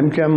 MQM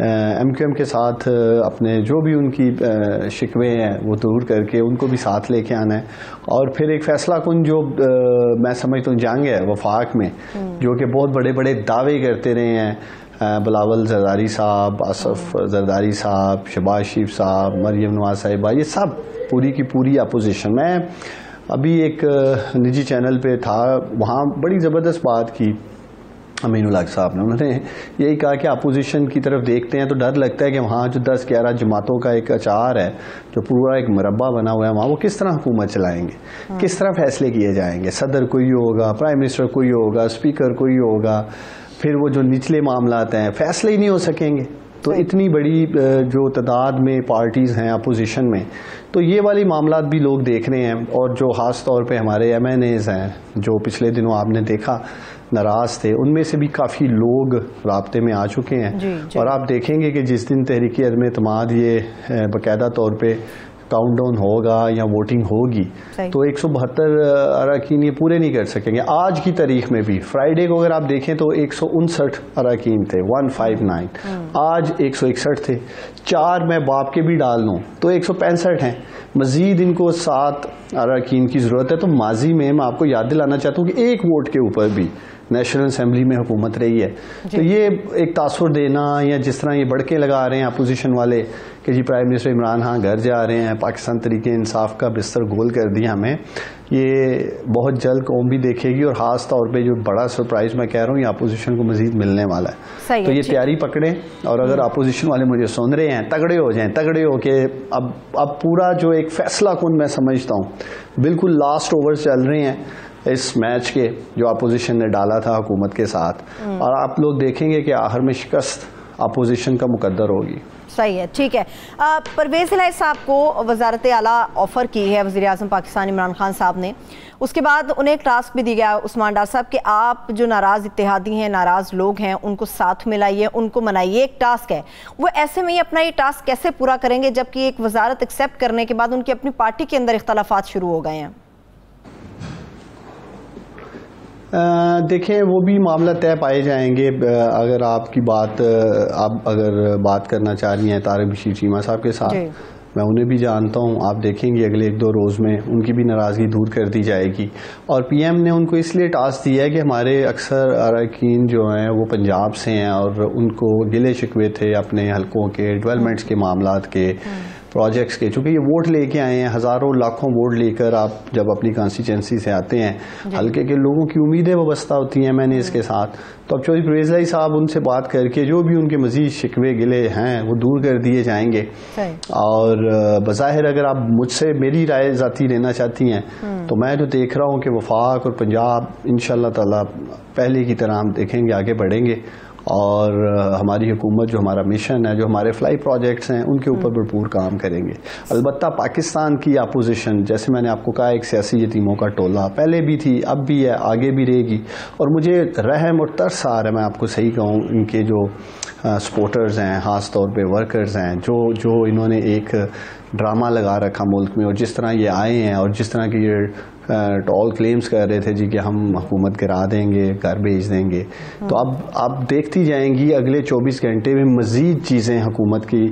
MQM کے ساتھ اپنے جو بھی ان کی شکوے ہیں وہ دور کر کے ان کو بھی ساتھ لے کے آنا ہے، اور پھر ایک فیصلہ کن جو میں سمجھتا ہوں جنگ ہے وفاق میں، جو کہ بہت بڑے بڑے دعوے کرتے رہے ہیں، بلاول زرداری صاحب، آصف زرداری صاحب، شہباز شریف صاحب، مریم نواز صاحبہ، یہ سب پوری کی پوری اپوزیشن. میں ابھی ایک نجی چینل پہ تھا، وہاں بڑی زبردست بات کی امین الحق صاحب نے. انہوں نے یہی کہا کہ اپوزیشن کی طرف دیکھتے ہیں تو ڈر لگتا ہے کہ وہاں جو 10-11 جماعتوں کا ایک اچار ہے، جو پورا ایک مربع بنا ہوا ہے، وہاں وہ کس طرح حکومت چلائیں گے، کس طرح فیصلے کیے جائیں گے. صدر کوئی ہوگا، پرائم منسٹر کوئی ہوگا، اسپیکر کوئی ہوگا، پھر وہ جو نچلے معاملات ہیں فیصلے ہی نہیں ہو سکیں گے. تو اتنی بڑی جو تعداد میں پارٹیز ہیں اپوزیشن میں، تو یہ والی معاملات بھی لوگ دیکھ رہے ہیں. اور جو خاص طور پہ ہمارے MNAs ہیں جو پچھلے دنوں آپ نے دیکھا ناراض تھے، ان میں سے بھی کافی لوگ رابطے میں آ چکے ہیں. اور آپ دیکھیں گے کہ جس دن تحریک عدم اعتماد یہ باقاعدہ طور پہ کاؤنٹ ڈاؤن ہوگا یا ووٹنگ ہوگی، تو 172 اراکین یہ پورے نہیں کر سکیں گے. آج کی تاریخ میں بھی فرائیڈے کو اگر آپ دیکھیں تو 159 اراکین تھے، 159. آج 161 تھے. 4 میں باپ کے بھی ڈال لوں تو 165 ہیں. مزید ان کو 7 اراکین کی ضرورت ہے. تو ماضی میں آپ کو یاد دلانا چاہتا ہوں کہ ایک ووٹ کے اوپر بھی نیشنل اسمبلی میں حکومت رہی ہے. تو یہ ایک تاثر دینا، یا جس طرح یہ بڑکے لگا رہے ہیں اپوزیشن والے کہ g prime minister Imran Khan گھر جا رہے ہیں، پاکستان تحریک انصاف کا بستر گول کر دیا ہمیں، یہ بہت جلد قوم بھی دیکھے گی. اور خاص طور پہ جو بڑا سرپرائز میں کہہ رہا ہوں یہ اپوزیشن کو مزید ملنے والا ہے. تو یہ تیاری پکڑیں، اور اگر اپوزیشن والے مجھے سن رہے ہیں تگڑے ہو جائیں، تگڑے ہو کے اب پورا جو ایک فیصلہ کن میں سمجھتا ہوں بالکل لاسٹ اوور چل رہے ہیں اس میچ کے جو اپوزیشن نے ڈالا تھا حکومت کے ساتھ، اور آپ لوگ دیکھیں گے کہ آخر میں شکست اپوزیشن کا مقدر ہوگی. صحیح ہے، ٹھیک ہے. پرویز الہی صاحب کو وزارت اعلیٰ آفر کی ہے وزیر اعظم پاکستان عمران خان صاحب نے. اس کے بعد انہیں ایک ٹاسک بھی دی گیا عثمان ڈار صاحب کہ آپ جو ناراض اتحادی ہیں، ناراض لوگ ہیں، ان کو ساتھ ملائیے، ان کو منائیے. ایک ٹاسک ہے وہ، ایسے میں ہی اپنا یہ ٹاسک کیسے پورا کریں گے جبکہ ایک وزارت ایکسیپٹ کرنے کے بعد ان کی اپنی پارٹی کے اندر اختلافات شروع ہو گئے ہیں؟ دیکھیں وہ بھی معاملہ طے پائے جائیں گے. اگر آپ کی بات آپ اگر بات کرنا چاہ رہی ہیں طارق بشیر چیمہ صاحب کے ساتھ، میں انہیں بھی جانتا ہوں. آپ دیکھیں گے اگلے 1-2 روز میں ان کی بھی ناراضگی دور کر دی جائے گی. اور پی ایم نے ان کو اس لیے ٹاسک دیا ہے کہ ہمارے اکثر اراکین جو ہیں وہ پنجاب سے ہیں، اور ان کو گلے شکوے تھے اپنے حلقوں کے ڈیولپمنٹس کے معاملات کے، پروجیکٹس کے. چونکہ یہ ووٹ لے کے آئے ہیں، ہزاروں لاکھوں ووٹ لے کر آپ جب اپنی کانسٹیچوئنسی سے آتے ہیں، حلقے کے لوگوں کی امیدیں وابستہ ہوتی ہیں MNAs کے ساتھ. تو اب چودھری پرویز الہی صاحب ان سے بات کر کے جو بھی ان کے مزید شکوے گلے ہیں وہ دور کر دیے جائیں گے. اور بظاہر اگر آپ مجھ سے میری رائے ذاتی لینا چاہتی ہیں تو میں جو دیکھ رہا ہوں کہ وفاق اور پنجاب انشاءاللہ تعالی پہلے کی طرح ہم دیکھیں گے آگے بڑھیں گے، اور ہماری حکومت جو ہمارا مشن ہے، جو ہمارے فلائی پروجیکٹس ہیں، ان کے اوپر بھرپور کام کریں گے. البتہ پاکستان کی اپوزیشن جیسے میں نے آپ کو کہا ایک سیاسی یتیموں کا ٹولہ پہلے بھی تھی، اب بھی ہے، آگے بھی رہے گی. اور مجھے رحم اور ترس آ رہا ہے، میں آپ کو صحیح کہوں، ان کے جو سپورٹرز ہیں، خاص طور پہ ورکرز ہیں، جو انہوں نے ایک ڈرامہ لگا رکھا ملک میں، اور جس طرح یہ آئے ہیں اور جس طرح کی یہ ٹال کلیمز کر رہے تھے جی کہ ہم حکومت گرا دیں گے، گھر بھیج دیں گے. تو اب آپ دیکھتی جائیں گی اگلے 24 گھنٹے میں مزید چیزیں حکومت کی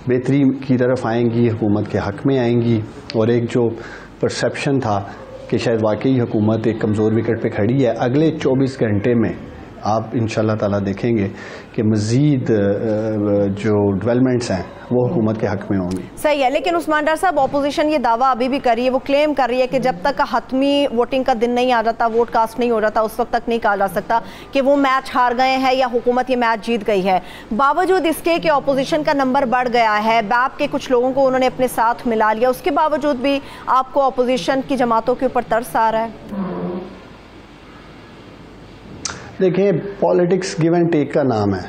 بہتری کی طرف آئیں گی، حکومت کے حق میں آئیں گی. اور ایک جو پرسیپشن تھا کہ شاید واقعی حکومت ایک کمزور وکٹ پہ کھڑی ہے، اگلے 24 گھنٹے میں آپ انشاءاللہ تعالیٰ دیکھیں گے کہ مزید جو ڈیولپمنٹس ہیں وہ حکومت کے حق میں ہوں گی. صحیح ہے. لیکن عثمان ڈار صاحب اپوزیشن یہ دعویٰ ابھی بھی کر رہی ہے، وہ کلیم کر رہی ہے کہ جب تک حتمی ووٹنگ کا دن نہیں آ جاتا، ووٹ کاسٹ نہیں ہو جاتا، اس وقت تک نہیں کہا جا سکتا کہ وہ میچ ہار گئے ہیں یا حکومت یہ میچ جیت گئی ہے. باوجود اس کے کہ اپوزیشن کا نمبر بڑھ گیا ہے، بیپ کے کچھ لوگوں کو انہوں نے اپنے ساتھ ملا لیا، اس کے باوجود بھی آپ کو اپوزیشن کی جماعتوں کے اوپر ترس آ رہا ہے؟ دیکھیں پالیٹکس گیو اینڈ ٹیک کا نام ہے.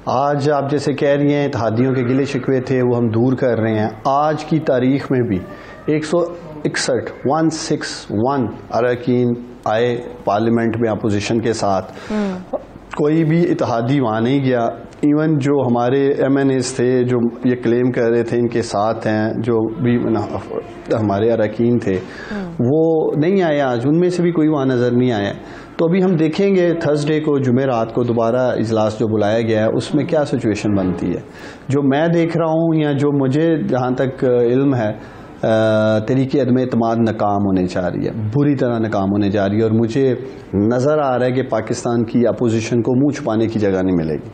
آج آپ جیسے کہہ رہی ہیں اتحادیوں کے گلے شکوے تھے وہ ہم دور کر رہے ہیں. آج کی تاریخ میں بھی 161 اراکین آئے پارلیمنٹ میں اپوزیشن کے ساتھ. کوئی بھی اتحادی وہاں نہیں گیا. ایون جو ہمارے MNAs تھے جو یہ کلیم کر رہے تھے ان کے ساتھ ہیں، جو بھی ہمارے اراکین تھے وہ نہیں آئے. آج ان میں سے بھی کوئی وہاں نظر نہیں آیا. تو ابھی ہم دیکھیں گے تھرسڈے کو جمعرات کو دوبارہ اجلاس جو بلایا گیا ہے اس میں کیا سچویشن بنتی ہے. جو میں دیکھ رہا ہوں یا جو مجھے جہاں تک علم ہے طریقے عدم اعتماد ناکام ہونے جا رہی ہے, بری طرح ناکام ہونے جا رہی ہے, اور مجھے نظر آ رہا ہے کہ پاکستان کی اپوزیشن کو منہ چھپانے کی جگہ نہیں ملے گی.